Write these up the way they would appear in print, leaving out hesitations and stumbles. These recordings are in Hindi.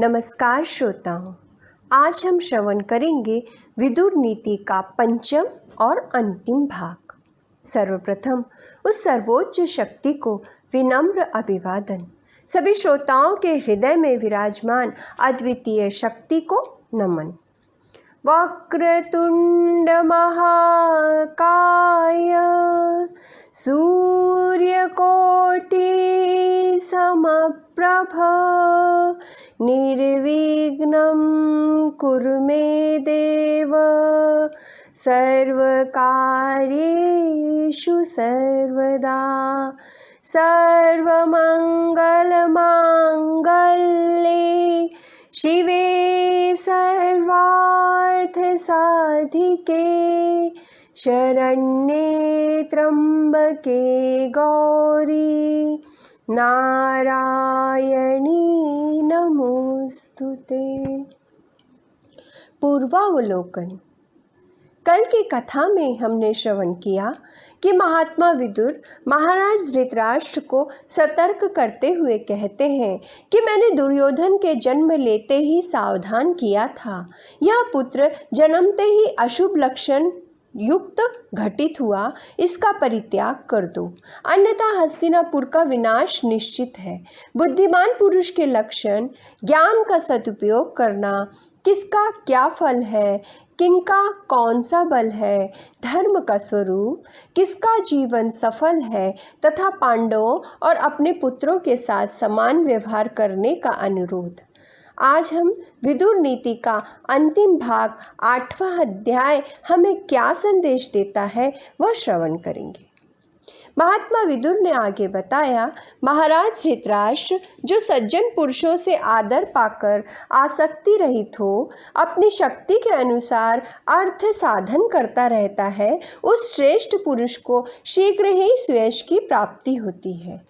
नमस्कार श्रोताओं, आज हम श्रवण करेंगे विदुर नीति का पंचम और अंतिम भाग। सर्वप्रथम उस सर्वोच्च शक्ति को विनम्र अभिवादन। सभी श्रोताओं के हृदय में विराजमान अद्वितीय शक्ति को नमन। वक्रतुंड महाकाय सूर्यकोटि समप्रभ निर्विघ्नं कुरु मे देव सर्वकार्येषु सर्वदा। सर्वमंगलमांगल्ये शिवे सर्वार्थसाधिके शरण्ये त्र्यंबके गौरी नारायणी नमोस्तुते। पूर्वावलोकन। कल की कथा में हमने श्रवण किया कि महात्मा विदुर महाराज धृतराष्ट्र को सतर्क करते हुए कहते हैं कि मैंने दुर्योधन के जन्म लेते ही सावधान किया था। यह पुत्र जन्मते ही अशुभ लक्षण युक्त घटित हुआ, इसका परित्याग कर दो, अन्यथा हस्तिनापुर का विनाश निश्चित है। बुद्धिमान पुरुष के लक्षण ज्ञान का सदुपयोग करना, किसका क्या फल है, किनका कौन सा बल है, धर्म का स्वरूप, किसका जीवन सफल है तथा पांडवों और अपने पुत्रों के साथ समान व्यवहार करने का अनुरोध। आज हम विदुर नीति का अंतिम भाग 8वां अध्याय हमें क्या संदेश देता है वह श्रवण करेंगे। महात्मा विदुर ने आगे बताया, महाराज धृतराष्ट्र जो सज्जन पुरुषों से आदर पाकर आसक्ति रहित हो, अपनी शक्ति के अनुसार अर्थ साधन करता रहता है, उस श्रेष्ठ पुरुष को शीघ्र ही सुयश की प्राप्ति होती है,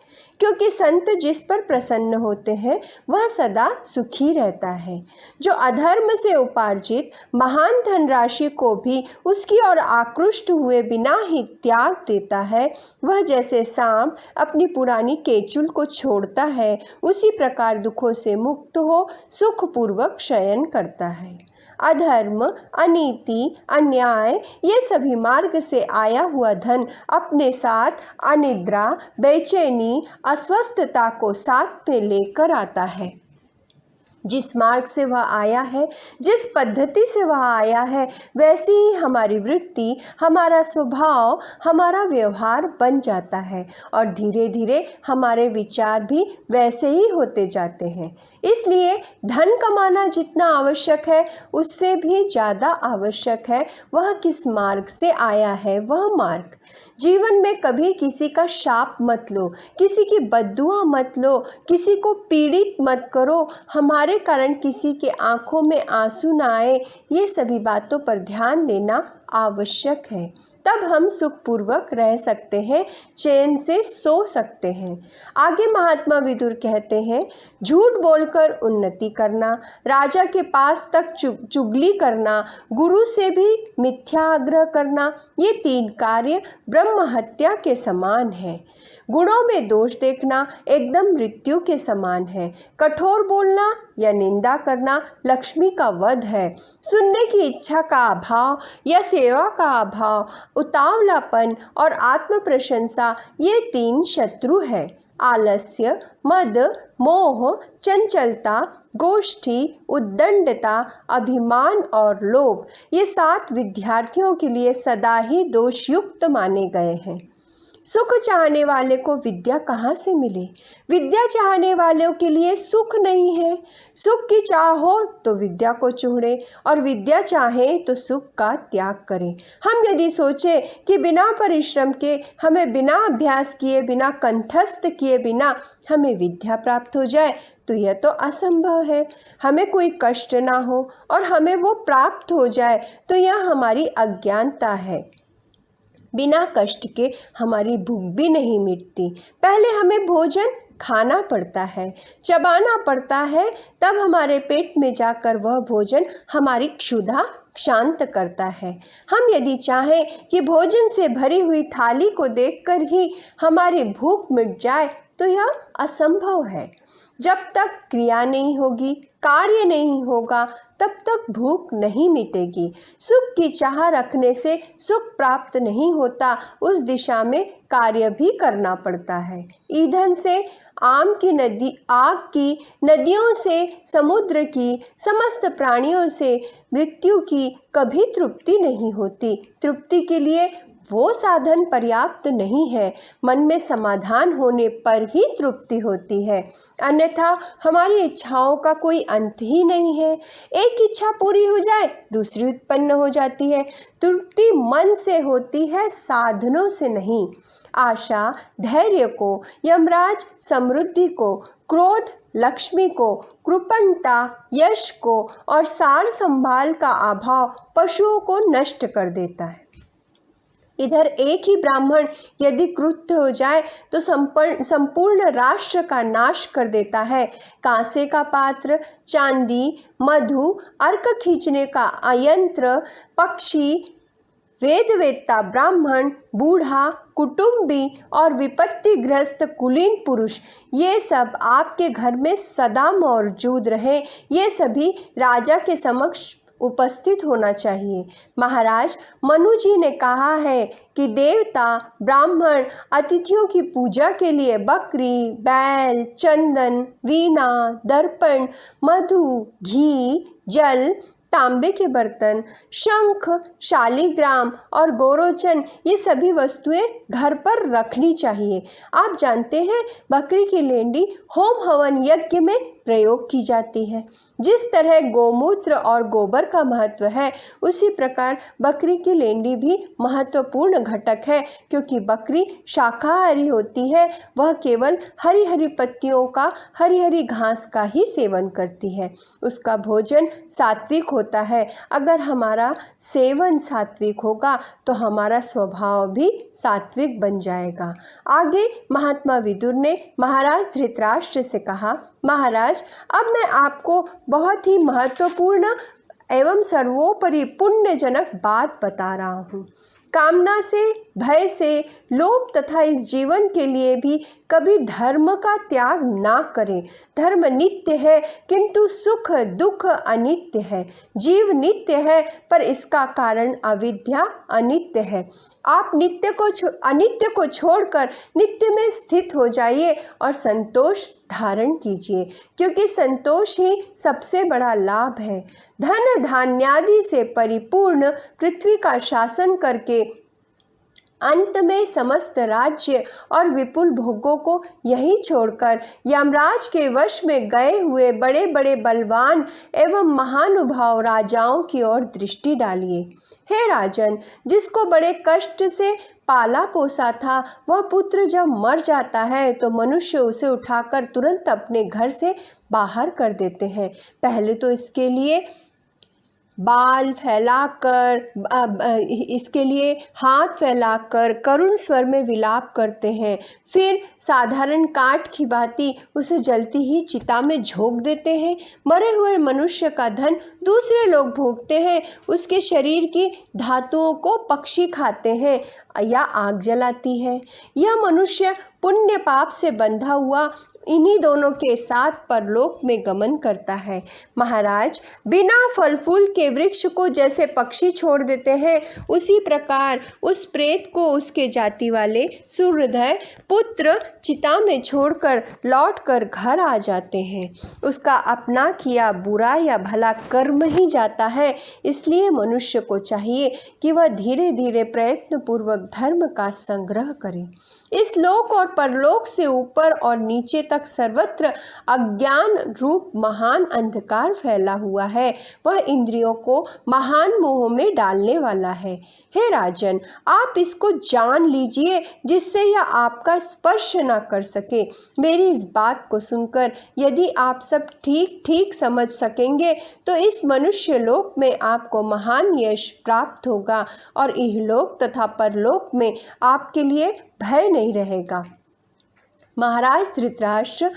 क्योंकि संत जिस पर प्रसन्न होते हैं वह सदा सुखी रहता है। जो अधर्म से उपार्जित महान धनराशि को भी उसकी ओर आकृष्ट हुए बिना ही त्याग देता है, वह जैसे सांप अपनी पुरानी केचुल को छोड़ता है, उसी प्रकार दुखों से मुक्त हो सुखपूर्वक शयन करता है। अधर्म, अनीति, अन्याय ये सभी मार्ग से आया हुआ धन अपने साथ अनिद्रा, बेचैनी, अस्वस्थता को साथ में लेकर आता है। जिस मार्ग से वह आया है, जिस पद्धति से वह आया है, वैसी ही हमारी वृत्ति, हमारा स्वभाव, हमारा व्यवहार बन जाता है और धीरे धीरे हमारे विचार भी वैसे ही होते जाते हैं। इसलिए धन कमाना जितना आवश्यक है उससे भी ज़्यादा आवश्यक है वह किस मार्ग से आया है वह मार्ग। जीवन में कभी किसी का शाप मत लो, किसी की बद्दुआ मत लो, किसी को पीड़ित मत करो, हमारे कारण किसी के आंखों में आंसू न आए, ये सभी बातों पर ध्यान देना आवश्यक है। तब हम सुखपूर्वक रह सकते हैं, चैन से सो सकते हैं। आगे महात्मा विदुर कहते हैं, झूठ बोलकर उन्नति करना, राजा के पास तक चुगली करना, गुरु से भी मिथ्याग्रह करना, ये 3 कार्य ब्रह्म हत्या के समान है। गुणों में दोष देखना एकदम मृत्यु के समान है। कठोर बोलना या निंदा करना लक्ष्मी का वध है। सुनने की इच्छा का अभाव या सेवा का अभाव, उतावलापन और आत्म प्रशंसा ये 3 शत्रु है। आलस्य, मद, मोह, चंचलता, गोष्ठी, उद्दंडता, अभिमान और लोभ ये 7 विद्यार्थियों के लिए सदा ही दोषयुक्त माने गए हैं। सुख चाहने वाले को विद्या कहाँ से मिले? विद्या चाहने वालों के लिए सुख नहीं है। सुख की चाह हो तो विद्या को छोड़े और विद्या चाहे तो सुख का त्याग करें। हम यदि सोचें कि बिना परिश्रम के, हमें बिना अभ्यास किए, बिना कंठस्थ किए बिना हमें विद्या प्राप्त हो जाए तो यह तो असंभव है। हमें कोई कष्ट ना हो और हमें वो प्राप्त हो जाए तो यह हमारी अज्ञानता है। बिना कष्ट के हमारी भूख भी नहीं मिटती। पहले हमें भोजन खाना पड़ता है, चबाना पड़ता है, तब हमारे पेट में जाकर वह भोजन हमारी क्षुधा शांत करता है। हम यदि चाहें कि भोजन से भरी हुई थाली को देखकर ही हमारी भूख मिट जाए तो यह असंभव है। जब तक क्रिया नहीं होगी, कार्य नहीं होगा, तब तक भूख नहीं मिटेगी। सुख की चाह रखने से सुख प्राप्त नहीं होता, उस दिशा में कार्य भी करना पड़ता है। ईंधन से आग की, नदियों से समुद्र की, समस्त प्राणियों से मृत्यु की कभी तृप्ति नहीं होती। तृप्ति के लिए वो साधन पर्याप्त नहीं है, मन में समाधान होने पर ही तृप्ति होती है, अन्यथा हमारी इच्छाओं का कोई अंत ही नहीं है। एक इच्छा पूरी हो जाए दूसरी उत्पन्न हो जाती है। तृप्ति मन से होती है, साधनों से नहीं। आशा धैर्य को, यमराज समृद्धि को, क्रोध लक्ष्मी को, कृपणता यश को और सार संभाल का अभाव पशुओं को नष्ट कर देता है। इधर एक ही ब्राह्मण यदि क्रुद्ध हो जाए तो संपूर्ण राष्ट्र का नाश कर देता है। कांसे का पात्र, चांदी, मधु, अर्क खींचने का यंत्र, पक्षी, वेदवेत्ता ब्राह्मण, बूढ़ा, कुटुंबी और विपत्तिग्रस्त कुलीन पुरुष, ये सब आपके घर में सदा मौजूद रहे। ये सभी राजा के समक्ष उपस्थित होना चाहिए। महाराज, मनु जी ने कहा है कि देवता ब्राह्मण अतिथियों की पूजा के लिए बकरी, बैल, चंदन, वीणा, दर्पण, मधु, घी, जल, तांबे के बर्तन, शंख, शालिग्राम और गोरोचन, ये सभी वस्तुएं घर पर रखनी चाहिए। आप जानते हैं, बकरी की लेंडी होम हवन यज्ञ में प्रयोग की जाती है। जिस तरह गोमूत्र और गोबर का महत्व है, उसी प्रकार बकरी की लेंडी भी महत्वपूर्ण घटक है, क्योंकि बकरी शाकाहारी होती है। वह केवल हरी हरी पत्तियों का, हरी हरी घास का ही सेवन करती है। उसका भोजन सात्विक होता है। अगर हमारा सेवन सात्विक होगा तो हमारा स्वभाव भी सात्विक बन जाएगा। आगे महात्मा विदुर ने महाराज धृतराष्ट्र से कहा, महाराज, अब मैं आपको बहुत ही महत्वपूर्ण एवं सर्वोपरि पुण्यजनक बात बता रहा हूँ। कामना से, भय से, लोभ तथा इस जीवन के लिए भी कभी धर्म का त्याग ना करें। धर्म नित्य है, किंतु सुख दुख अनित्य है। जीव नित्य है, पर इसका कारण अविद्या अनित्य है। आप अनित्य को छोड़कर नित्य में स्थित हो जाइए और संतोष धारण कीजिए, क्योंकि संतोष ही सबसे बड़ा लाभ है। धन धान्यादि से परिपूर्ण पृथ्वी का शासन करके अंत में समस्त राज्य और विपुल भोगों को यही छोड़कर यमराज के वश में गए हुए बड़े बड़े बलवान एवं महानुभाव राजाओं की ओर दृष्टि डालिए। हे राजन, जिसको बड़े कष्ट से पाला पोसा था, वह पुत्र जब मर जाता है तो मनुष्य उसे उठाकर तुरंत अपने घर से बाहर कर देते हैं। पहले तो इसके लिए बाल फैलाकर, इसके लिए हाथ फैलाकर करुण स्वर में विलाप करते हैं। फिर साधारण काठ की भांति उसे जलती ही चिता में झोंक देते हैं। मरे हुए मनुष्य का धन दूसरे लोग भोगते हैं। उसके शरीर की धातुओं को पक्षी खाते हैं या आग जलाती है। यह मनुष्य पुण्य पाप से बंधा हुआ इन्हीं दोनों के साथ परलोक में गमन करता है। महाराज, बिना फल फूल के वृक्ष को जैसे पक्षी छोड़ देते हैं, उसी प्रकार उस प्रेत को उसके जाति वाले सूर्यदय पुत्र चिता में छोड़कर लौटकर घर आ जाते हैं। उसका अपना किया बुरा या भला कर्म ही जाता है। इसलिए मनुष्य को चाहिए कि वह धीरे धीरे प्रयत्न पूर्वक धर्म का संग्रह करे। इस लोक और परलोक से ऊपर और नीचे तक सर्वत्र अज्ञान रूप महान अंधकार फैला हुआ है। वह इंद्रियों को महान मोह में डालने वाला है। हे राजन, आप इसको जान लीजिए, जिससे यह आपका स्पर्श ना कर सके। मेरी इस बात को सुनकर यदि आप सब ठीक ठीक समझ सकेंगे तो इस मनुष्य लोक में आपको महान यश प्राप्त होगा और इहलोक तथा परलोक में आपके लिए भय नहीं रहेगा। महाराज धृतराष्ट्र,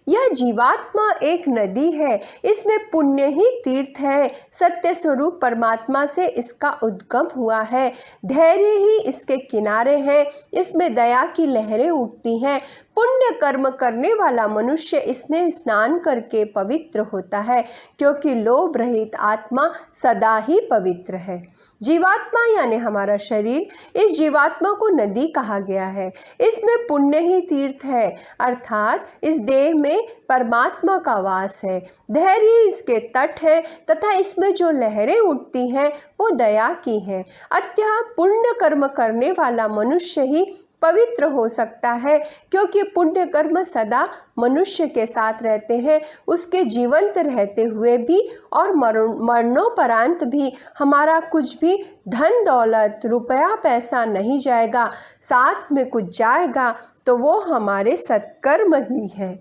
यह जीवात्मा एक नदी है, इसमें पुण्य ही तीर्थ है। सत्य स्वरूप परमात्मा से इसका उद्गम हुआ है। धैर्य ही इसके किनारे हैं। इसमें दया की लहरें उठती हैं। पुण्य कर्म करने वाला मनुष्य इसमें स्नान करके पवित्र होता है, क्योंकि लोभ रहित आत्मा सदा ही पवित्र है। जीवात्मा यानी हमारा शरीर, इस जीवात्मा को नदी कहा गया है। इसमें पुण्य ही तीर्थ है, अर्थात इस देह में परमात्मा का वास है। धैर्य इसके तट है तथा इसमें जो लहरें उठती हैं वो दया की हैं। अतः पुण्य कर्म करने वाला मनुष्य ही पवित्र हो सकता है, क्योंकि पुण्य कर्म सदा मनुष्य के साथ रहते हैं। उसके जीवंत रहते हुए भी और मरणोपरांत भी हमारा कुछ भी धन दौलत रुपया पैसा नहीं जाएगा। साथ में कुछ जाएगा तो वो हमारे सत्कर्म ही है।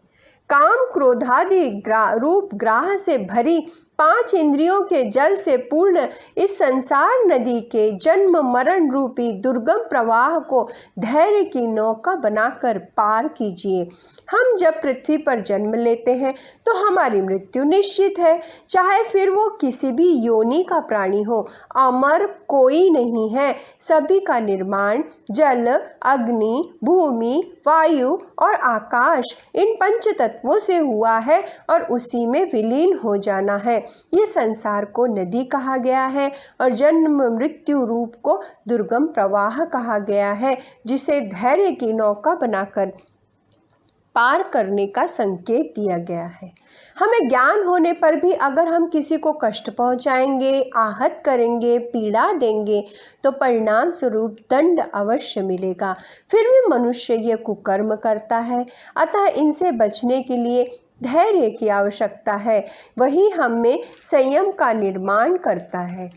काम क्रोधादि रूप ग्राह से भरी 5 इंद्रियों के जल से पूर्ण इस संसार नदी के जन्म मरण रूपी दुर्गम प्रवाह को धैर्य की नौका बनाकर पार कीजिए। हम जब पृथ्वी पर जन्म लेते हैं तो हमारी मृत्यु निश्चित है, चाहे फिर वो किसी भी योनि का प्राणी हो। अमर कोई नहीं है। सभी का निर्माण जल, अग्नि, भूमि, वायु और आकाश, इन पंच तत्वों से हुआ है और उसी में विलीन हो जाना है। ये संसार को नदी कहा गया है और जन्म मृत्यु रूप को दुर्गम प्रवाह कहा गया है, जिसे धैर्य की नौका बनाकर पार करने का संकेत दिया गया है। हमें ज्ञान होने पर भी अगर हम किसी को कष्ट पहुंचाएंगे, आहत करेंगे, पीड़ा देंगे तो परिणाम स्वरूप दंड अवश्य मिलेगा। फिर भी मनुष्य ये कुकर्म करता है, अतः इनसे बचने के लिए धैर्य की आवश्यकता है। वही हम में संयम का निर्माण करता है।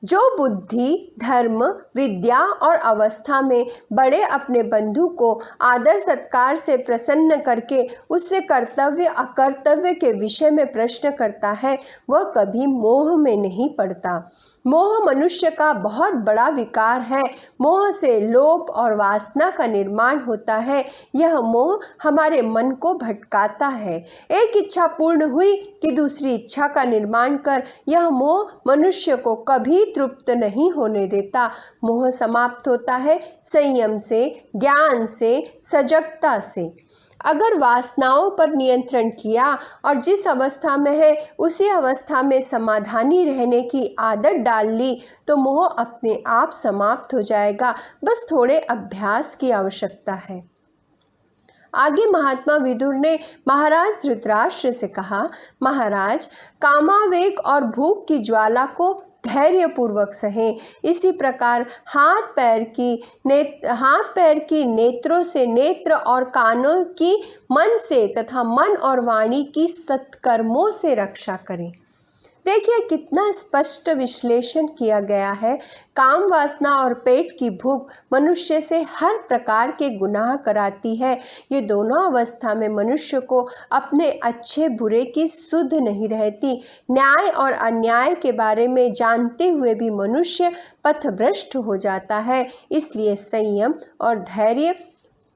जो बुद्धि, धर्म, विद्या और अवस्था में बड़े अपने बंधु को आदर सत्कार से प्रसन्न करके उससे कर्तव्य अकर्तव्य के विषय में प्रश्न करता है, वह कभी मोह में नहीं पड़ता। मोह मनुष्य का बहुत बड़ा विकार है। मोह से लोभ और वासना का निर्माण होता है। यह मोह हमारे मन को भटकाता है। एक इच्छा पूर्ण हुई कि दूसरी इच्छा का निर्माण कर यह मोह मनुष्य को कभी तृप्त नहीं होने देता। मोह समाप्त होता है संयम से, ज्ञान से, सजगता से। अगर वासनाओं पर नियंत्रण किया और जिस अवस्था में है उसी अवस्था में समाधानी रहने की आदत डाल ली तो मोह अपने आप समाप्त हो जाएगा। बस थोड़े अभ्यास की आवश्यकता है। आगे महात्मा विदुर ने महाराज धृतराष्ट्र से कहा, महाराज, कामावेग और भूख की ज्वाला को धैर्य पूर्वक सहें। इसी प्रकार हाथ पैर की नेत्रों से, नेत्र और कानों की मन से तथा मन और वाणी की सत्कर्मों से रक्षा करें। देखिए कितना स्पष्ट विश्लेषण किया गया है। काम वासना और पेट की भूख मनुष्य से हर प्रकार के गुनाह कराती है। ये दोनों अवस्था में मनुष्य को अपने अच्छे बुरे की सुध नहीं रहती। न्याय और अन्याय के बारे में जानते हुए भी मनुष्य पथभ्रष्ट हो जाता है। इसलिए संयम और धैर्य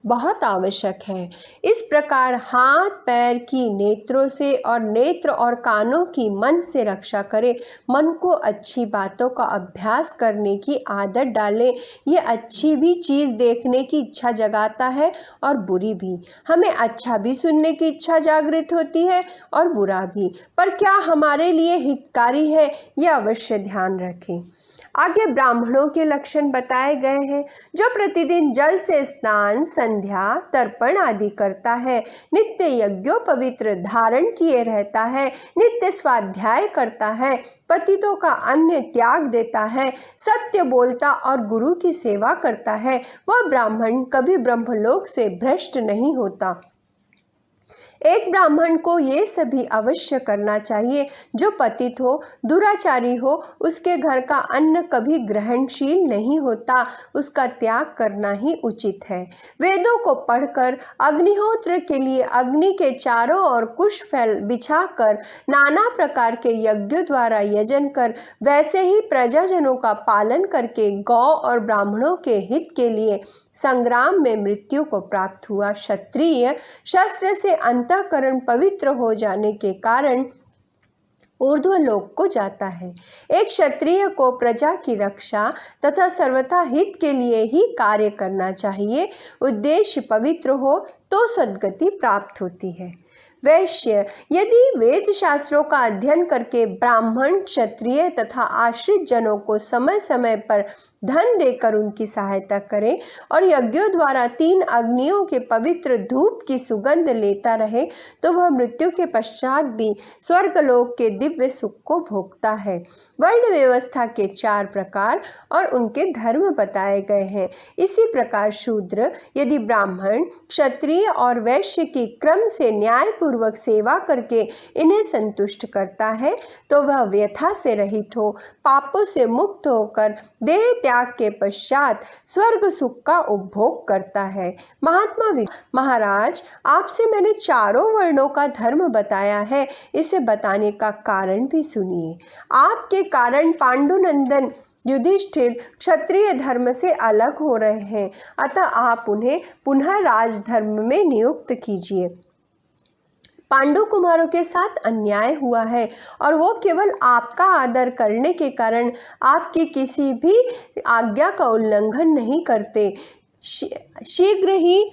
बहुत आवश्यक है। इस प्रकार हाथ पैर की नेत्रों से और नेत्र और कानों की मन से रक्षा करें। मन को अच्छी बातों का अभ्यास करने की आदत डालें। ये अच्छी भी चीज़ देखने की इच्छा जगाता है और बुरी भी। हमें अच्छा भी सुनने की इच्छा जागृत होती है और बुरा भी, पर क्या हमारे लिए हितकारी है, ये अवश्य ध्यान रखें। आगे ब्राह्मणों के लक्षण बताए गए हैं। जो प्रतिदिन जल से स्नान, संध्या, तर्पण आदि करता है, नित्य यज्ञोपवीत धारण किए रहता है, नित्य स्वाध्याय करता है, पतितों का अन्न त्याग देता है, सत्य बोलता और गुरु की सेवा करता है, वह ब्राह्मण कभी ब्रह्मलोक से भ्रष्ट नहीं होता। एक ब्राह्मण को ये सभी अवश्य करना चाहिए। जो पतित हो, दुराचारी हो, उसके घर का अन्न कभी ग्रहणशील नहीं होता, उसका त्याग करना ही उचित है। वेदों को पढ़कर, अग्निहोत्र के लिए अग्नि के चारों ओर कुश फैल बिछाकर, नाना प्रकार के यज्ञों द्वारा यजन कर, वैसे ही प्रजाजनों का पालन करके गौ और ब्राह्मणों के हित के लिए संग्राम में मृत्यु को प्राप्त हुआ क्षत्रिय शस्त्र से अंतःकरण पवित्र हो जाने के कारण ऊर्ध्वलोक को जाता है। एक क्षत्रिय को प्रजा की रक्षा तथा सर्वथा हित के लिए ही कार्य करना चाहिए। उद्देश्य पवित्र हो तो सद्गति प्राप्त होती है। वैश्य यदि वेद शास्त्रों का अध्ययन करके ब्राह्मण, क्षत्रिय तथा आश्रित जनों को समय समय पर धन देकर उनकी सहायता करे और यज्ञों द्वारा 3 अग्नियों के पवित्र धूप की सुगंध लेता रहे तो वह मृत्यु के पश्चात भी स्वर्गलोक के दिव्य सुख को भोगता है। वर्ण व्यवस्था के 4 प्रकार और उनके धर्म बताए गए हैं। इसी प्रकार शूद्र यदि ब्राह्मण, क्षत्रिय और वैश्य की क्रम से न्यायपूर्वक सेवा करके इन्हें संतुष्ट करता है तो वह व्यथा से रहित हो, पापों से मुक्त होकर देह त्याग के पश्चात स्वर्ग सुख का उपभोग करता है। महाराज, आपसे मैंने चारों वर्णों का धर्म बताया है, इसे बताने का कारण भी सुनिए। आपके कारण पांडुनंदन युधिष्ठिर क्षत्रिय धर्म से अलग हो रहे हैं, अतः आप उन्हें पुनः राजधर्म में नियुक्त कीजिए। पांडु कुमारों के साथ अन्याय हुआ है और वो केवल आपका आदर करने के कारण आपकी किसी भी आज्ञा का उल्लंघन नहीं करते, शीघ्र ही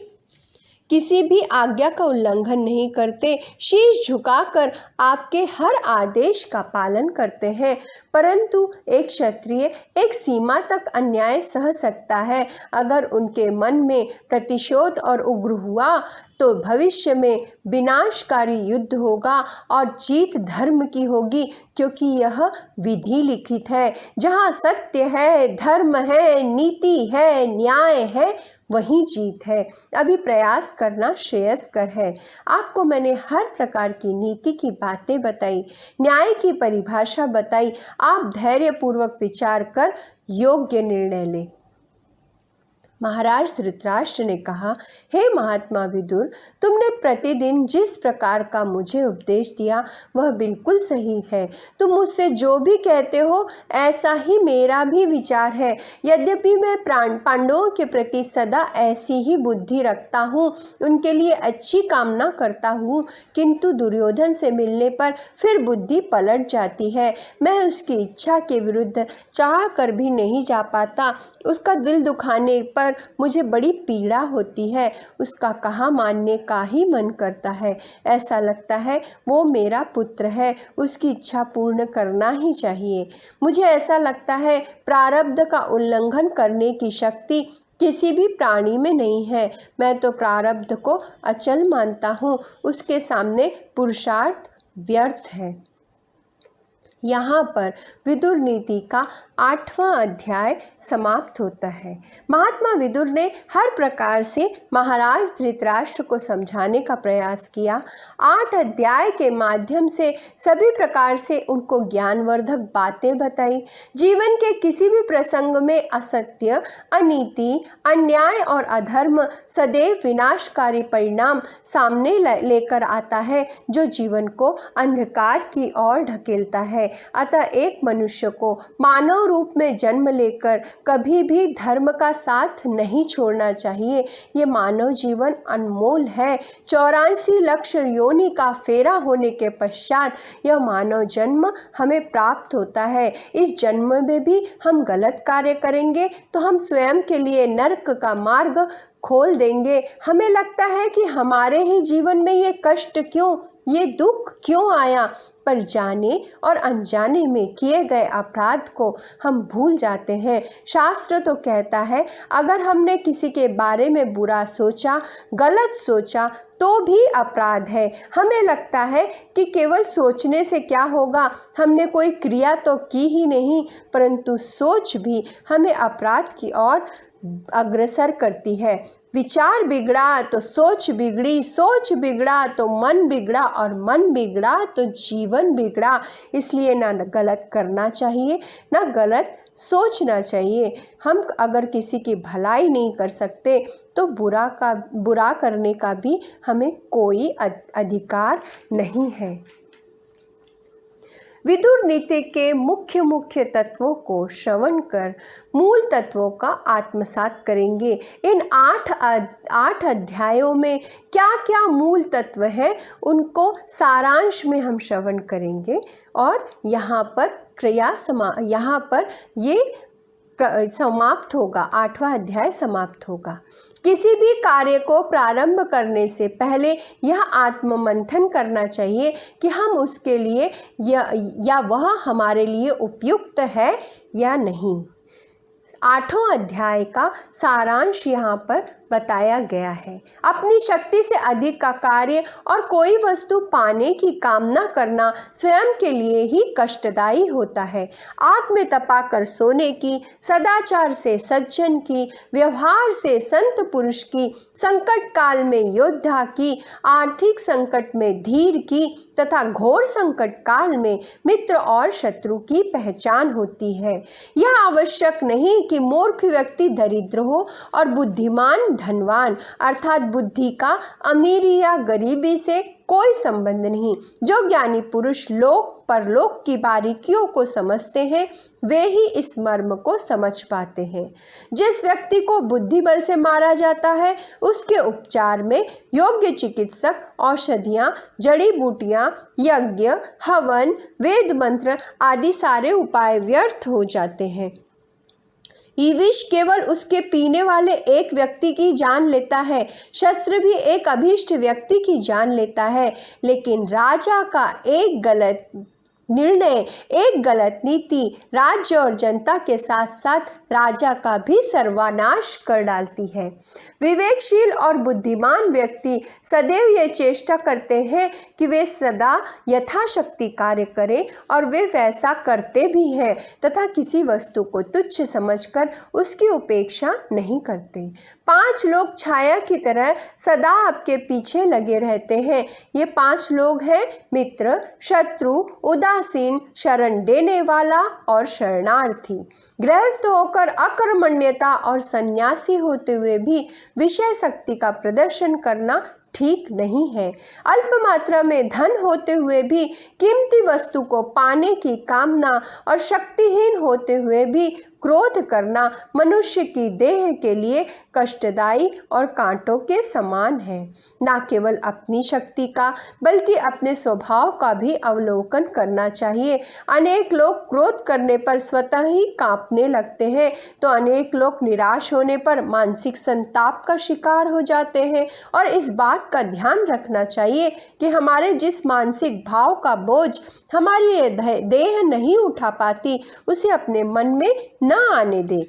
किसी भी आज्ञा का उल्लंघन नहीं करते, शीश झुकाकर आपके हर आदेश का पालन करते हैं। परंतु एक क्षत्रिय एक सीमा तक अन्याय सह सकता है। अगर उनके मन में प्रतिशोध और उग्र हुआ तो भविष्य में विनाशकारी युद्ध होगा और जीत धर्म की होगी, क्योंकि यह विधि लिखित है। जहाँ सत्य है, धर्म है, नीति है, न्याय है, वही जीत है। अभी प्रयास करना श्रेयस्कर है। आपको मैंने हर प्रकार की नीति की बातें बताई, न्याय की परिभाषा बताई। आप धैर्यपूर्वक विचार कर योग्य निर्णय लें। महाराज धृतराष्ट्र ने कहा, हे महात्मा विदुर, तुमने प्रतिदिन जिस प्रकार का मुझे उपदेश दिया वह बिल्कुल सही है। तुम मुझसे जो भी कहते हो ऐसा ही मेरा भी विचार है। यद्यपि मैं पांडवों के प्रति सदा ऐसी ही बुद्धि रखता हूँ, उनके लिए अच्छी कामना करता हूँ, किंतु दुर्योधन से मिलने पर फिर बुद्धि पलट जाती है। मैं उसकी इच्छा के विरुद्ध चाह कर भी नहीं जा पाता। उसका दिल दुखाने पर मुझे बड़ी पीड़ा होती है। उसका कहा मानने का ही मन करता है। ऐसा लगता है वो मेरा पुत्र है, उसकी इच्छा पूर्ण करना ही चाहिए। मुझे ऐसा लगता है प्रारब्ध का उल्लंघन करने की शक्ति किसी भी प्राणी में नहीं है। मैं तो प्रारब्ध को अचल मानता हूँ, उसके सामने पुरुषार्थ व्यर्थ है। यहाँ पर विदुर नीति का 8वां अध्याय समाप्त होता है। महात्मा विदुर ने हर प्रकार से महाराज धृतराष्ट्र को समझाने का प्रयास किया। 8 अध्याय के माध्यम से सभी प्रकार से उनको ज्ञानवर्धक बातें बताई। जीवन के किसी भी प्रसंग में असत्य, अनीति, अन्याय और अधर्म सदैव विनाशकारी परिणाम सामने लेकर आता है, जो जीवन को अंधकार की ओर ढकेलता है। अतः एक मनुष्य को मानव रूप में जन्म लेकर कभी भी धर्म का साथ नहीं छोड़ना चाहिए। ये मानव जीवन अनमोल है। 84 लाख योनि का फेरा होने के पश्चात यह मानव जन्म हमें प्राप्त होता है। इस जन्म में भी हम गलत कार्य करेंगे तो हम स्वयं के लिए नरक का मार्ग खोल देंगे। हमें लगता है कि हमारे ही जीवन में ये कष्ट क्यों, ये दुख क्यों आया, पर जाने और अनजाने में किए गए अपराध को हम भूल जाते हैं। शास्त्र तो कहता है, अगर हमने किसी के बारे में बुरा सोचा, गलत सोचा तो भी अपराध है। हमें लगता है कि केवल सोचने से क्या होगा, हमने कोई क्रिया तो की ही नहीं, परंतु सोच भी हमें अपराध की ओर अग्रसर करती है। विचार बिगड़ा तो सोच बिगड़ी, सोच बिगड़ा तो मन बिगड़ा और मन बिगड़ा तो जीवन बिगड़ा। इसलिए ना गलत करना चाहिए, ना गलत सोचना चाहिए। हम अगर किसी की भलाई नहीं कर सकते तो बुरा करने का भी हमें कोई अधिकार नहीं है। विदुर नीति के मुख्य मुख्य तत्वों को श्रवण कर मूल तत्वों का आत्मसात करेंगे। इन आठ अध्यायों में क्या क्या मूल तत्व है उनको सारांश में हम श्रवण करेंगे और यहाँ पर ये समाप्त होगा, 8वां अध्याय समाप्त होगा। किसी भी कार्य को प्रारंभ करने से पहले यह आत्ममंथन करना चाहिए कि हम उसके लिए या वह हमारे लिए उपयुक्त है या नहीं। 8वां अध्याय का सारांश यहाँ पर बताया गया है। अपनी शक्ति से अधिक का कार्य और कोई वस्तु पाने की कामना करना स्वयं के लिए ही कष्टदायी होता है। आग में तपाकर सोने की, सदाचार से सज्जन की, व्यवहार से संत पुरुष की, संकट काल में योद्धा की, आर्थिक संकट में धीर की तथा घोर संकट काल में मित्र और शत्रु की पहचान होती है। यह आवश्यक नहीं कि मूर्ख व्यक्ति दरिद्र हो और बुद्धिमान धनवान, अर्थात बुद्धि का अमीरी या गरीबी से कोई संबंध नहीं। जो ज्ञानी पुरुष लोक परलोक की बारीकियों को समझते हैं वे ही इस मर्म को समझ पाते हैं। जिस व्यक्ति को बुद्धि बल से मारा जाता है उसके उपचार में योग्य चिकित्सक औषधियाँ, जड़ी बूटियाँ, यज्ञ, हवन, वेद मंत्र आदि सारे उपाय व्यर्थ हो जाते हैं। ये विष केवल उसके पीने वाले एक व्यक्ति की जान लेता है, शस्त्र भी एक अभीष्ट व्यक्ति की जान लेता है, लेकिन राजा का एक गलत निर्णय, एक गलत नीति राज्य और जनता के साथ साथ राजा का भी सर्वनाश कर डालती है। विवेकशील और बुद्धिमान व्यक्ति सदैव ये चेष्टा करते हैं कि वे सदा यथाशक्ति कार्य करें और वे वैसा करते भी हैं तथा किसी वस्तु को तुच्छ समझकर उसकी उपेक्षा नहीं करते। 5 लोग छाया की तरह सदा आपके पीछे लगे रहते हैं। ये 5 लोग हैं मित्र, शत्रु, उदासीन, शरण देने वाला और शरणार्थी। गृहस्थ होकर अकर्मण्यता और सन्यासी होते हुए भी विषय शक्ति का प्रदर्शन करना ठीक नहीं है। अल्प मात्रा में धन होते हुए भी कीमती वस्तु को पाने की कामना और शक्तिहीन होते हुए भी क्रोध करना मनुष्य की देह के लिए कष्टदायी और कांटों के समान है। न केवल अपनी शक्ति का बल्कि अपने स्वभाव का भी अवलोकन करना चाहिए। अनेक लोग क्रोध करने पर स्वतः ही कांपने लगते हैं तो अनेक लोग निराश होने पर मानसिक संताप का शिकार हो जाते हैं। और इस बात का ध्यान रखना चाहिए कि हमारे जिस मानसिक भाव का बोझ हमारी ये देह नहीं उठा पाती उसे अपने मन में न आने दे।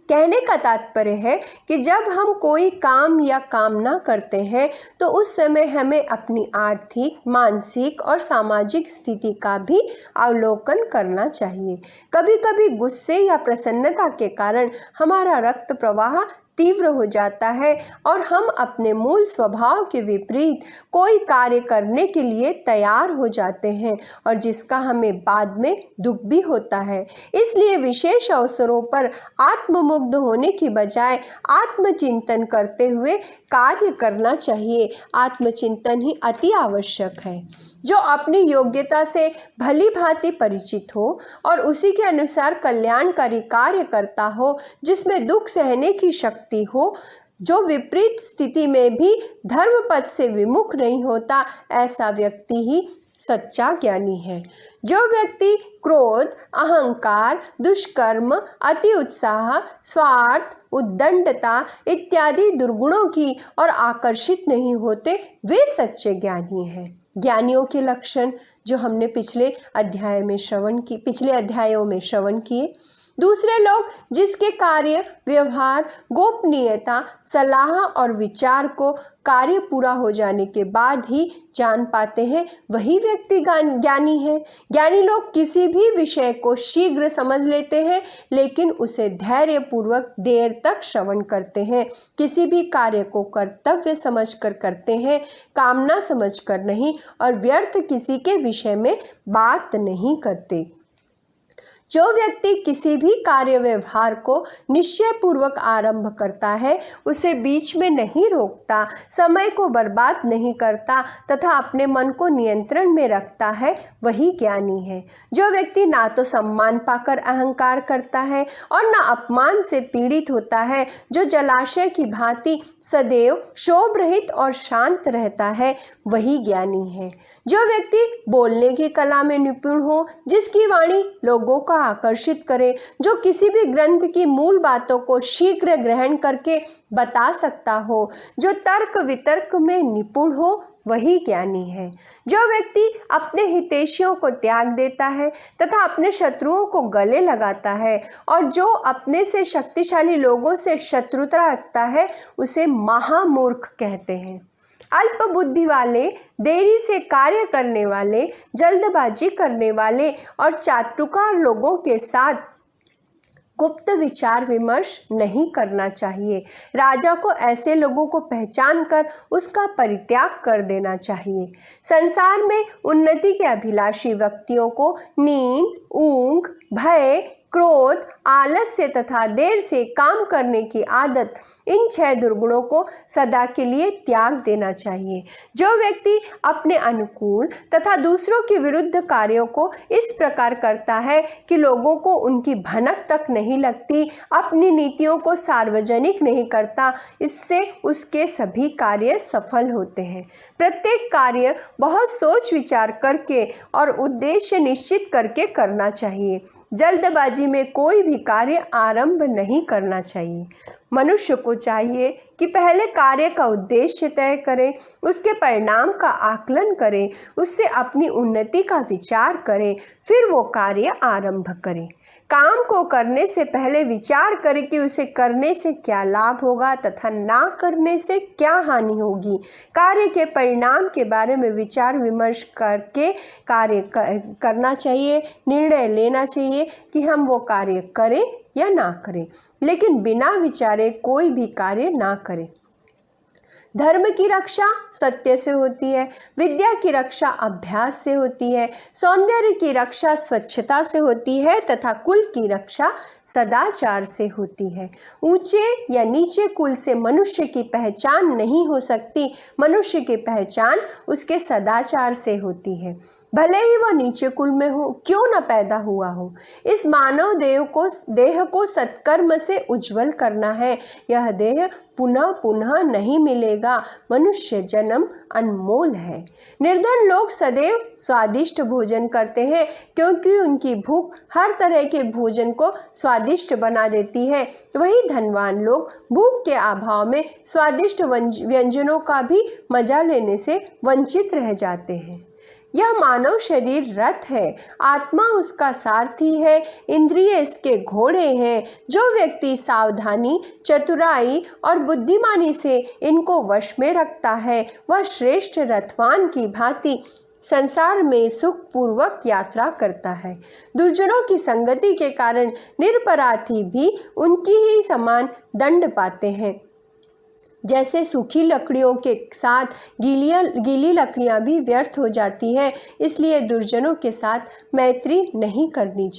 कहने का तात्पर्य है कि जब हम कोई काम या कामना करते हैं तो उस समय हमें अपनी आर्थिक, मानसिक और सामाजिक स्थिति का भी अवलोकन करना चाहिए। कभी कभी गुस्से या प्रसन्नता के कारण हमारा रक्त प्रवाह तीव्र हो जाता है और हम अपने मूल स्वभाव के विपरीत कोई कार्य करने के लिए तैयार हो जाते हैं और जिसका हमें बाद में दुख भी होता है। इसलिए विशेष अवसरों पर आत्ममुग्ध होने की बजाय आत्मचिंतन करते हुए कार्य करना चाहिए। आत्मचिंतन ही अति आवश्यक है। जो अपनी योग्यता से भली भांति परिचित हो और उसी के अनुसार कल्याणकारी कार्य करता हो, जिसमें दुख सहने की शक्ति हो, जो विपरीत स्थिति में भी धर्म पथ से विमुख नहीं होता, ऐसा व्यक्ति ही सच्चा ज्ञानी है। जो व्यक्ति क्रोध, अहंकार, दुष्कर्म, अति उत्साह, स्वार्थ, उद्दंडता इत्यादि दुर्गुणों की ओर आकर्षित नहीं होते वे सच्चे ज्ञानी हैं। ज्ञानियों के लक्षण जो हमने पिछले अध्यायों में श्रवण किए। दूसरे लोग जिसके कार्य, व्यवहार, गोपनीयता, सलाह और विचार को कार्य पूरा हो जाने के बाद ही जान पाते हैं, वही व्यक्ति ज्ञानी है। ज्ञानी लोग किसी भी विषय को शीघ्र समझ लेते हैं लेकिन उसे धैर्यपूर्वक देर तक श्रवण करते हैं। किसी भी कार्य को कर्तव्य समझकर करते हैं, कामना समझकर नहीं, और व्यर्थ किसी के विषय में बात नहीं करते। जो व्यक्ति किसी भी कार्य व्यवहार को निश्चय पूर्वक आरंभ करता है, उसे बीच में नहीं रोकता, समय को बर्बाद नहीं करता तथा अपने मन को नियंत्रण में रखता है, वही ज्ञानी है। जो व्यक्ति ना तो सम्मान पाकर अहंकार करता है और न अपमान से पीड़ित होता है, जो जलाशय की भांति सदैव क्षोभ रहित और शांत रहता है, वही ज्ञानी है। जो व्यक्ति बोलने की कला में निपुण हो, जिसकी वाणी लोगों को आकर्षित करे, जो किसी भी ग्रंथ की मूल बातों को शीघ्र ग्रहण करके बता सकता हो, जो तर्क वितर्क में निपुण हो, वही ज्ञानी है। जो व्यक्ति अपने हितैषियों को त्याग देता है तथा अपने शत्रुओं को गले लगाता है और जो अपने से शक्तिशाली लोगों से शत्रुता रखता है, उसे महामूर्ख कहते हैं। अल्प बुद्धि वाले, देरी से कार्य करने वाले, जल्दबाजी करने वाले और चाटुकार लोगों के साथ गुप्त विचार विमर्श नहीं करना चाहिए। राजा को ऐसे लोगों को पहचान कर उसका परित्याग कर देना चाहिए। संसार में उन्नति के अभिलाषी व्यक्तियों को नींद, ऊंघ, भय, क्रोध, आलस्य तथा देर से काम करने की आदत, इन 6 दुर्गुणों को सदा के लिए त्याग देना चाहिए। जो व्यक्ति अपने अनुकूल तथा दूसरों के विरुद्ध कार्यों को इस प्रकार करता है कि लोगों को उनकी भनक तक नहीं लगती, अपनी नीतियों को सार्वजनिक नहीं करता, इससे उसके सभी कार्य सफल होते हैं। प्रत्येक कार्य बहुत सोच विचार करके और उद्देश्य निश्चित करके करना चाहिए। जल्दबाजी में कोई भी कार्य आरंभ नहीं करना चाहिए। मनुष्य को चाहिए कि पहले कार्य का उद्देश्य तय करें, उसके परिणाम का आकलन करें, उससे अपनी उन्नति का विचार करें, फिर वो कार्य आरंभ करें। काम को करने से पहले विचार करें कि उसे करने से क्या लाभ होगा तथा ना करने से क्या हानि होगी। कार्य के परिणाम के बारे में विचार विमर्श करके कार्य करना चाहिए। निर्णय लेना चाहिए कि हम वो कार्य करें या ना करें, लेकिन बिना विचारे कोई भी कार्य ना करें। धर्म की रक्षा सत्य से होती है, विद्या की रक्षा अभ्यास से होती है, सौंदर्य की रक्षा स्वच्छता से होती है तथा कुल की रक्षा सदाचार से होती है। ऊंचे या नीचे कुल से मनुष्य की पहचान नहीं हो सकती, मनुष्य की पहचान उसके सदाचार से होती है, भले ही वह नीचे कुल में हो क्यों न पैदा हुआ हो। इस मानव देह को सत्कर्म से उज्जवल करना है। यह देह पुनः पुनः नहीं मिलेगा। मनुष्य जन्म अनमोल है। निर्धन लोग सदैव स्वादिष्ट भोजन करते हैं क्योंकि उनकी भूख हर तरह के भोजन को स्वादिष्ट बना देती है। वही धनवान लोग भूख के अभाव में स्वादिष्ट व्यंजनों का भी मजा लेने से वंचित रह जाते हैं। यह मानव शरीर रथ है, आत्मा उसका सारथी है, इंद्रिय इसके घोड़े हैं। जो व्यक्ति सावधानी, चतुराई और बुद्धिमानी से इनको वश में रखता है, वह श्रेष्ठ रथवान की भांति संसार में सुखपूर्वक यात्रा करता है। दुर्जनों की संगति के कारण निरपराधी भी उनकी ही समान दंड पाते हैं। जैसे सूखी लकड़ियों के साथ गीली लकड़ियां भी व्यर्थ हो जाती हैं, इसलिए दुर्जनों के साथ मैत्री नहीं करनी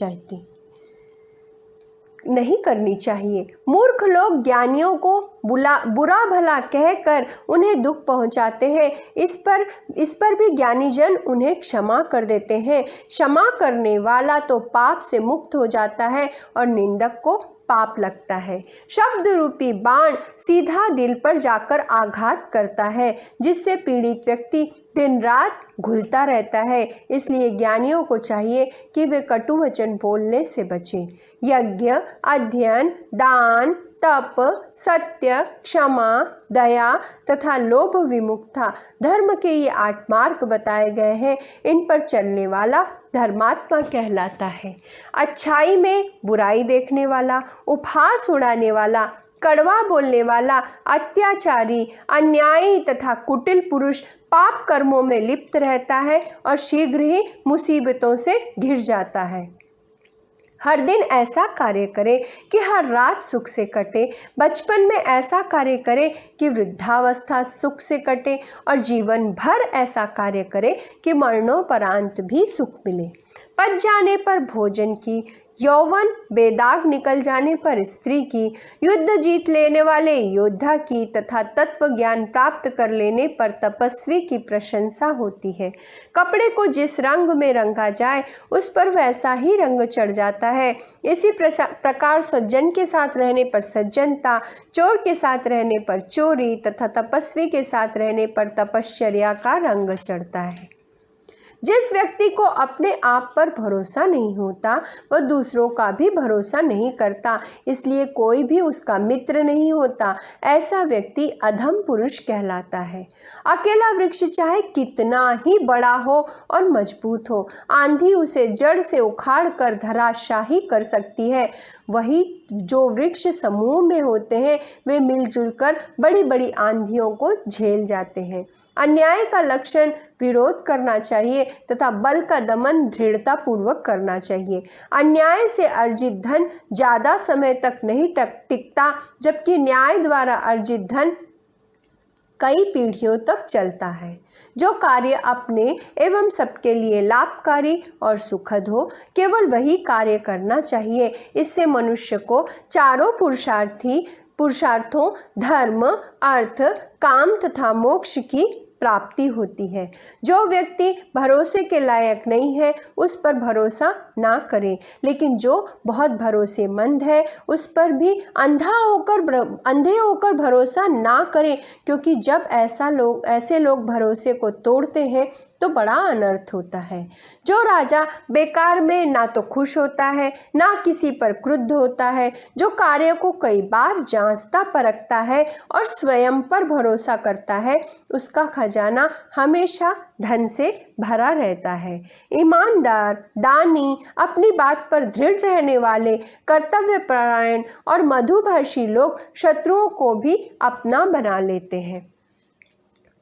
चाहिए। मूर्ख लोग ज्ञानियों को बुरा भला कहकर उन्हें दुख पहुंचाते हैं। इस पर भी ज्ञानीजन उन्हें क्षमा कर देते हैं। क्षमा करने वाला तो पाप से मुक्त हो जाता है और निंदक को पाप लगता है। शब्द रूपी बाण सीधा दिल पर जाकर आघात करता है, जिससे पीड़ित व्यक्ति दिन रात घुलता रहता है। इसलिए ज्ञानियों को चाहिए कि वे कटु वचन बोलने से बचें। यज्ञ, अध्ययन, दान, तप, सत्य, क्षमा, दया तथा लोभ विमुक्ता धर्म के ये 8 मार्ग बताए गए हैं। इन पर चलने वाला धर्मात्मा कहलाता है। अच्छाई में बुराई देखने वाला, उपहास उड़ाने वाला, कड़वा बोलने वाला, अत्याचारी, अन्यायी तथा कुटिल पुरुष पाप कर्मों में लिप्त रहता है और शीघ्र ही मुसीबतों से घिर जाता है। हर दिन ऐसा कार्य करे कि हर रात सुख से कटे, बचपन में ऐसा कार्य करे कि वृद्धावस्था सुख से कटे और जीवन भर ऐसा कार्य करे कि मरणोपरांत भी सुख मिले। पच जाने पर भोजन की, यौवन बेदाग निकल जाने पर स्त्री की, युद्ध जीत लेने वाले योद्धा की तथा तत्व ज्ञान प्राप्त कर लेने पर तपस्वी की प्रशंसा होती है। कपड़े को जिस रंग में रंगा जाए उस पर वैसा ही रंग चढ़ जाता है। इसी प्रकार सज्जन के साथ रहने पर सज्जनता, चोर के साथ रहने पर चोरी तथा तपस्वी के साथ रहने पर तपश्चर्या का रंग चढ़ता है। जिस व्यक्ति को अपने आप पर भरोसा नहीं होता वह दूसरों का भी भरोसा नहीं करता, इसलिए कोई भी उसका मित्र नहीं होता। ऐसा व्यक्ति अधम पुरुष कहलाता है। अकेला वृक्ष चाहे कितना ही बड़ा हो और मजबूत हो, आंधी उसे जड़ से उखाड़ कर धराशाही कर सकती है। वही जो वृक्ष समूह में होते हैं वे मिलजुल कर बड़ी बड़ी आंधियों को झेल जाते हैं। अन्याय का लक्षण विरोध करना चाहिए तथा बल का दमन दृढ़ता पूर्वक करना चाहिए। अन्याय से अर्जित धन ज्यादा समय तक नहीं टिकता, जबकि न्याय द्वारा अर्जित धन कई पीढ़ियों तक चलता है। जो कार्य अपने एवं सबके लिए लाभकारी और सुखद हो, केवल वही कार्य करना चाहिए। इससे मनुष्य को चारों पुरुषार्थों धर्म, अर्थ, काम तथा मोक्ष की प्राप्ति होती है। जो व्यक्ति भरोसे के लायक नहीं है उस पर भरोसा ना करें, लेकिन जो बहुत भरोसेमंद है उस पर भी अंधे होकर भरोसा ना करें, क्योंकि जब ऐसे लोग भरोसे को तोड़ते हैं तो बड़ा अनर्थ होता है। जो राजा बेकार में ना तो खुश होता है ना किसी पर क्रुद्ध होता है, जो कार्य को कई बार जांचता परखता है और स्वयं पर भरोसा करता है, उसका खजाना हमेशा धन से भरा रहता है। ईमानदार, दानी, अपनी बात पर दृढ़ रहने वाले, कर्तव्यपरायण और मधुभाषी लोग शत्रुओं को भी अपना बना लेते हैं।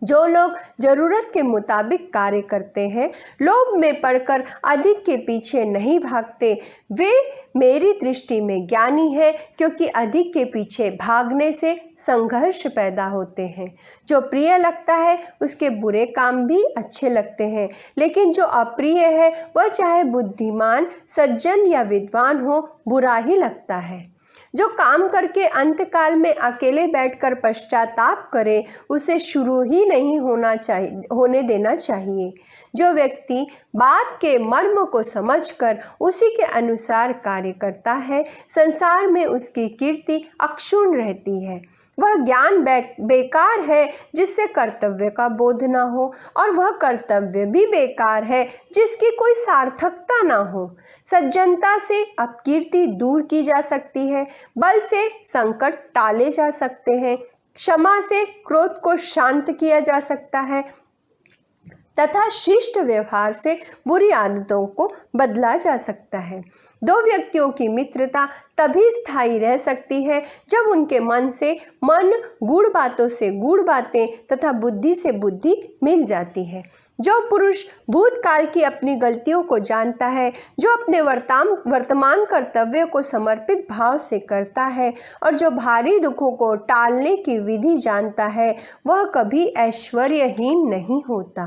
जो लोग जरूरत के मुताबिक कार्य करते हैं, लोभ में पड़कर अधिक के पीछे नहीं भागते, वे मेरी दृष्टि में ज्ञानी हैं, क्योंकि अधिक के पीछे भागने से संघर्ष पैदा होते हैं। जो प्रिय लगता है उसके बुरे काम भी अच्छे लगते हैं, लेकिन जो अप्रिय है वह चाहे बुद्धिमान, सज्जन या विद्वान हो, बुरा ही लगता है। जो काम करके अंतकाल में अकेले बैठकर पश्चाताप करे उसे शुरू ही नहीं होने देना चाहिए। जो व्यक्ति बात के मर्म को समझकर उसी के अनुसार कार्य करता है, संसार में उसकी कीर्ति अक्षुण्ण रहती है। वह ज्ञान बेकार है जिससे कर्तव्य का बोध ना हो, और वह कर्तव्य भी बेकार है जिसकी कोई सार्थकता ना हो। सज्जनता से अपकीर्ति दूर की जा सकती है, बल से संकट टाले जा सकते हैं, क्षमा से क्रोध को शांत किया जा सकता है तथा शिष्ट व्यवहार से बुरी आदतों को बदला जा सकता है। दो व्यक्तियों की मित्रता तभी स्थायी रह सकती है जब उनके मन से मन, गूढ़ बातों से गूढ़ बातें तथा बुद्धि से बुद्धि मिल जाती है। जो पुरुष भूतकाल की अपनी गलतियों को जानता है, जो अपने वर्तमान कर्तव्य को समर्पित भाव से करता है और जो भारी दुखों को टालने की विधि जानता है, वह कभी ऐश्वर्यहीन नहीं होता।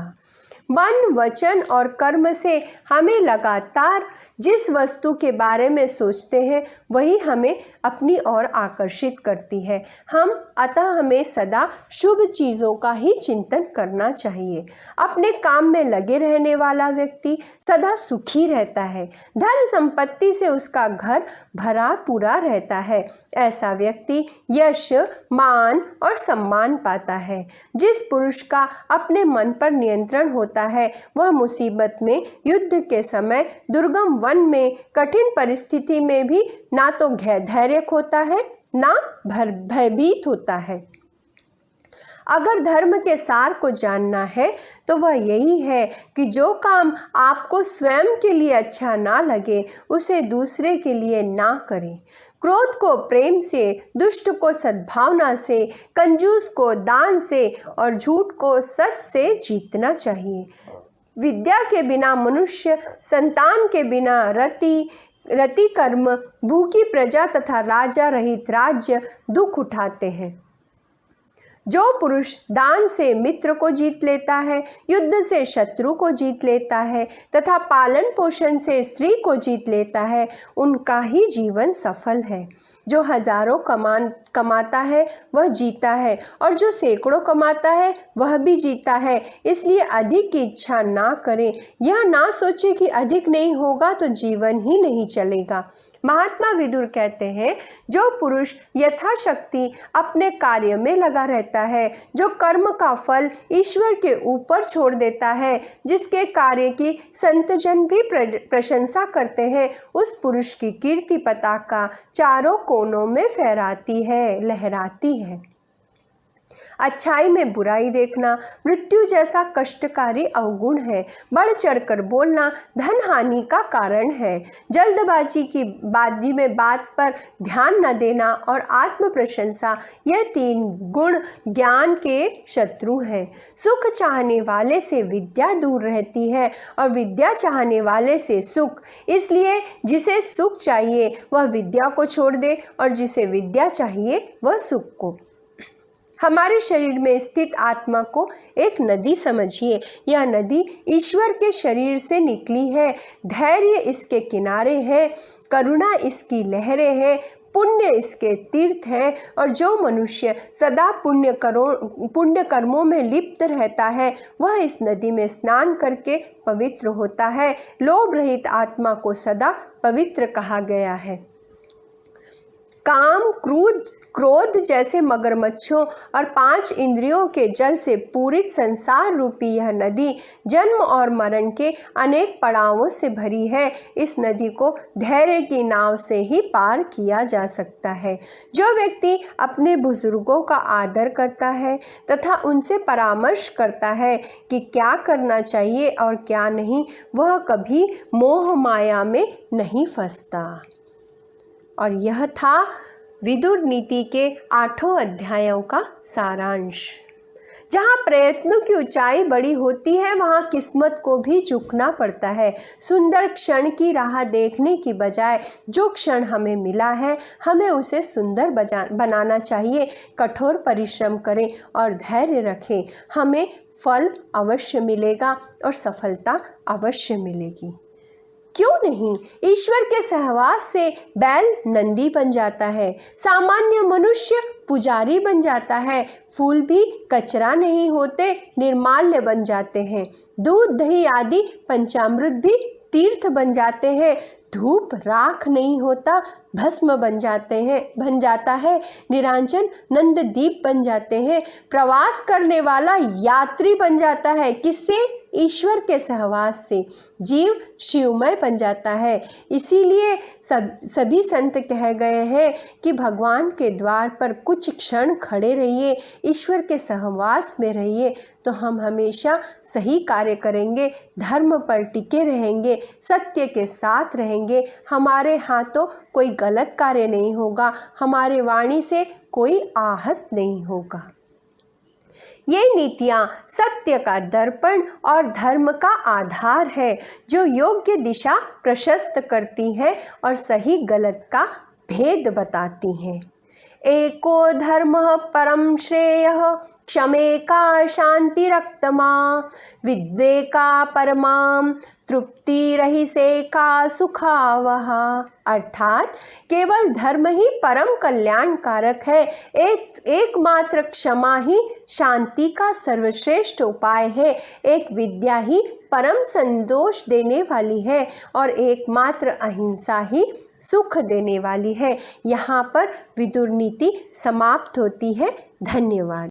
मन, वचन और कर्म से हमें लगातार जिस वस्तु के बारे में सोचते हैं वही हमें अपनी ओर आकर्षित करती है। अतः हमें सदा शुभ चीज़ों का ही चिंतन करना चाहिए। अपने काम में लगे रहने वाला व्यक्ति सदा सुखी रहता है। धन संपत्ति से उसका घर भरा पूरा रहता है। ऐसा व्यक्ति यश, मान और सम्मान पाता है। जिस पुरुष का अपने मन पर नियंत्रण होता है वह मुसीबत में, युद्ध के समय, दुर्गम वन में, कठिन परिस्थिति में भी ना तो धैर्य खोता है ना भयभीत होता है। अगर धर्म के सार को जानना है तो वह यही है कि जो काम आपको स्वयं के लिए अच्छा ना लगे उसे दूसरे के लिए ना करें। क्रोध को प्रेम से, दुष्ट को सद्भावना से, कंजूस को दान से और झूठ को सच से जीतना चाहिए। विद्या के बिना मनुष्य, संतान के बिना रति कर्म, भूखी प्रजा तथा राजा रहित राज्य दुख उठाते हैं। जो पुरुष दान से मित्र को जीत लेता है, युद्ध से शत्रु को जीत लेता है तथा पालन पोषण से स्त्री को जीत लेता है, उनका ही जीवन सफल है। जो हजारों कमाता है वह जीता है, और जो सैकड़ों कमाता है वह भी जीता है। इसलिए अधिक की इच्छा ना करें। यह ना सोचे कि अधिक नहीं होगा तो जीवन ही नहीं चलेगा। महात्मा विदुर कहते हैं, जो पुरुष यथाशक्ति अपने कार्य में लगा रहता है, जो कर्म का फल ईश्वर के ऊपर छोड़ देता है, जिसके कार्य की संतजन भी प्रशंसा करते हैं, उस पुरुष की कीर्ति पताका चारों कोनों में लहराती है। अच्छाई में बुराई देखना मृत्यु जैसा कष्टकारी अवगुण है। बढ़ चढ़कर बोलना धन हानि का कारण है। जल्दबाजी में बात पर ध्यान न देना और आत्म प्रशंसा, यह 3 गुण ज्ञान के शत्रु हैं। सुख चाहने वाले से विद्या दूर रहती है और विद्या चाहने वाले से सुख। इसलिए जिसे सुख चाहिए वह विद्या को छोड़ दे और जिसे विद्या चाहिए वह सुख को। हमारे शरीर में स्थित आत्मा को एक नदी समझिए। यह नदी ईश्वर के शरीर से निकली है। धैर्य इसके किनारे है, करुणा इसकी लहरें हैं, पुण्य इसके तीर्थ हैं। और जो मनुष्य सदा पुण्य कर्मों में लिप्त रहता है वह इस नदी में स्नान करके पवित्र होता है। लोभ रहित आत्मा को सदा पवित्र कहा गया है। काम, क्रोध जैसे मगरमच्छों और 5 इंद्रियों के जल से पूरित संसार रूपी यह नदी जन्म और मरण के अनेक पड़ावों से भरी है। इस नदी को धैर्य की नाव से ही पार किया जा सकता है। जो व्यक्ति अपने बुजुर्गों का आदर करता है तथा उनसे परामर्श करता है कि क्या करना चाहिए और क्या नहीं, वह कभी मोह माया में नहीं फंसता। और यह था विदुर नीति के 8 अध्यायों का सारांश। जहाँ प्रयत्नों की ऊंचाई बड़ी होती है वहाँ किस्मत को भी झुकना पड़ता है। सुंदर क्षण की राह देखने की बजाय जो क्षण हमें मिला है हमें उसे सुंदर बनाना चाहिए। कठोर परिश्रम करें और धैर्य रखें, हमें फल अवश्य मिलेगा और सफलता अवश्य मिलेगी। क्यों नहीं? ईश्वर के सहवास से बैल नंदी बन जाता है, सामान्य मनुष्य पुजारी बन जाता है, फूल भी कचरा नहीं होते, निर्माल्य बन जाते हैं, दूध दही आदि पंचामृत भी तीर्थ बन जाते हैं, धूप राख नहीं होता, भस्म बन जाता है, निरांजन नंद दीप बन जाते हैं, प्रवास करने वाला यात्री बन जाता है। किससे? ईश्वर के सहवास से जीव शिवमय बन जाता है। इसीलिए सभी संत कह गए हैं कि भगवान के द्वार पर कुछ क्षण खड़े रहिए, ईश्वर के सहवास में रहिए, तो हम हमेशा सही कार्य करेंगे, धर्म पर टिके रहेंगे, सत्य के साथ रहेंगे, हमारे हाथों कोई गलत कार्य नहीं होगा, हमारे वाणी से कोई आहत नहीं होगा। ये नीतियाँ सत्य का दर्पण और धर्म का आधार है, जो योग्य दिशा प्रशस्त करती हैं और सही गलत का भेद बताती हैं। एको धर्मः परम श्रेयः क्षमेका शांतिरक्तमा विद्वेका परमां तृप्तिरहिसेका सुखावह। अर्थात केवल धर्म ही परम कल्याणकारक है, एकमात्र क्षमा ही शांति का सर्वश्रेष्ठ उपाय है, एक विद्या ही परम संतोष देने वाली है और एकमात्र अहिंसा ही सुख देने वाली है। यहाँ पर विदुर नीति समाप्त होती है। धन्यवाद।